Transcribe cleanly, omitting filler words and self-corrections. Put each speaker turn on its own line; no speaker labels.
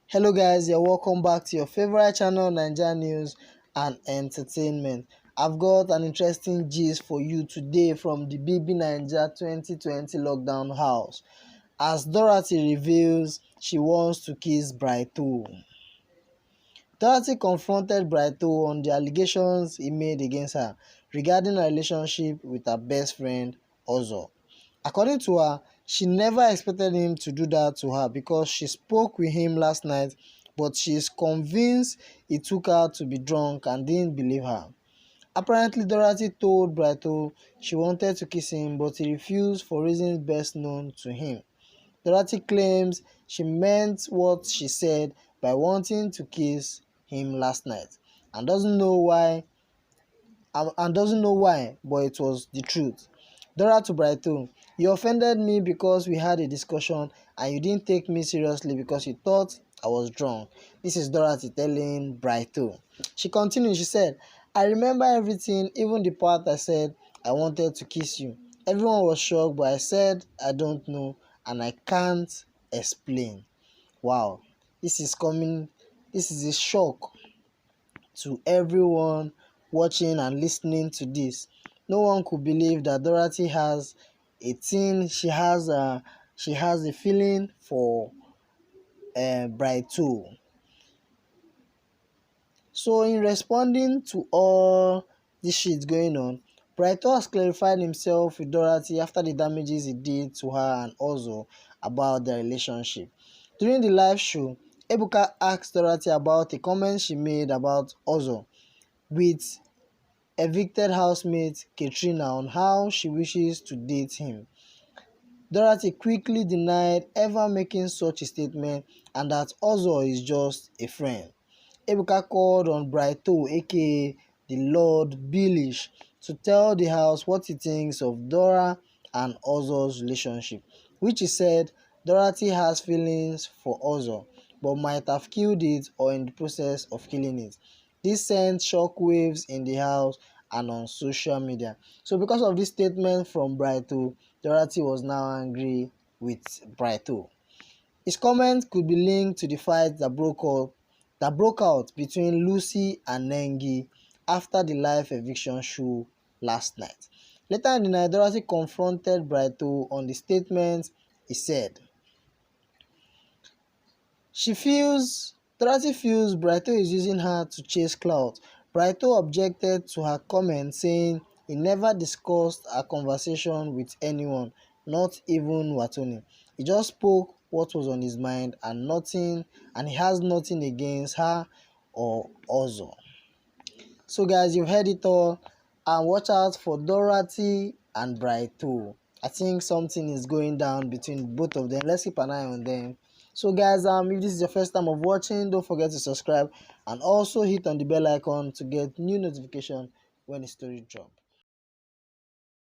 Hello guys, you're welcome back to your favorite channel, NAIJA News and Entertainment. I've got an interesting gist for you today from the Bbnaija 2020 lockdown house. As Dorathy reveals she wants to kiss Brighto. Dorathy confronted Brighto on the allegations he made against her regarding a relationship with her best friend Ozo. According to her, she never expected him to do that to her because she spoke with him last night, but she is convinced he took her to be drunk and didn't believe her. Apparently, Dorathy told Brighto she wanted to kiss him, but he refused for reasons best known to him. Dorathy claims she meant what she said by wanting to kiss him last night and doesn't know why, but it was the truth. Dora to Brighto: you offended me because we had a discussion and you didn't take me seriously because you thought I was drunk. This is Dorathy telling Brighto. She continued, she said, I remember everything, even the part I said I wanted to kiss you. Everyone was shocked, but I said I don't know and I can't explain. Wow, this is a shock to everyone watching and listening to this. No one could believe that Dorathy has a thing. She has a feeling for Brighto. So in responding to all this shit going on, Brighto has clarified himself with Dorathy after the damages he did to her and also about their relationship. During the live show, Ebuka asked Dorathy about a comment she made about Ozo with evicted housemate Katrina on how she wishes to date him. Dorathy quickly denied ever making such a statement and that Ozo is just a friend. Ebuka called on Brighto, aka the Lord Billish, to tell the house what he thinks of Dora and Ozo's relationship, which he said Dorathy has feelings for Ozo, but might have killed it or in the process of killing it. This sent shockwaves in the house and on social media. So because of this statement from Brighto, Dorathy was now angry with Brighto. His comment could be linked to the fight that broke out between Lucy and Nengi after the live eviction show last night. Later in the night, Dorathy confronted Brighto on the statement he said. Dorathy feels Brighto is using her to chase clout. Brighto objected to her comment, saying he never discussed her conversation with anyone, not even Watoni. He just spoke what was on his mind and he has nothing against her or Ozo. So guys, you've heard it all, and watch out for Dorathy and Brighto. I think something is going down between both of them. Let's keep an eye on them. So guys, if this is your first time of watching, don't forget to subscribe and also hit on the bell icon to get new notification when the story drops.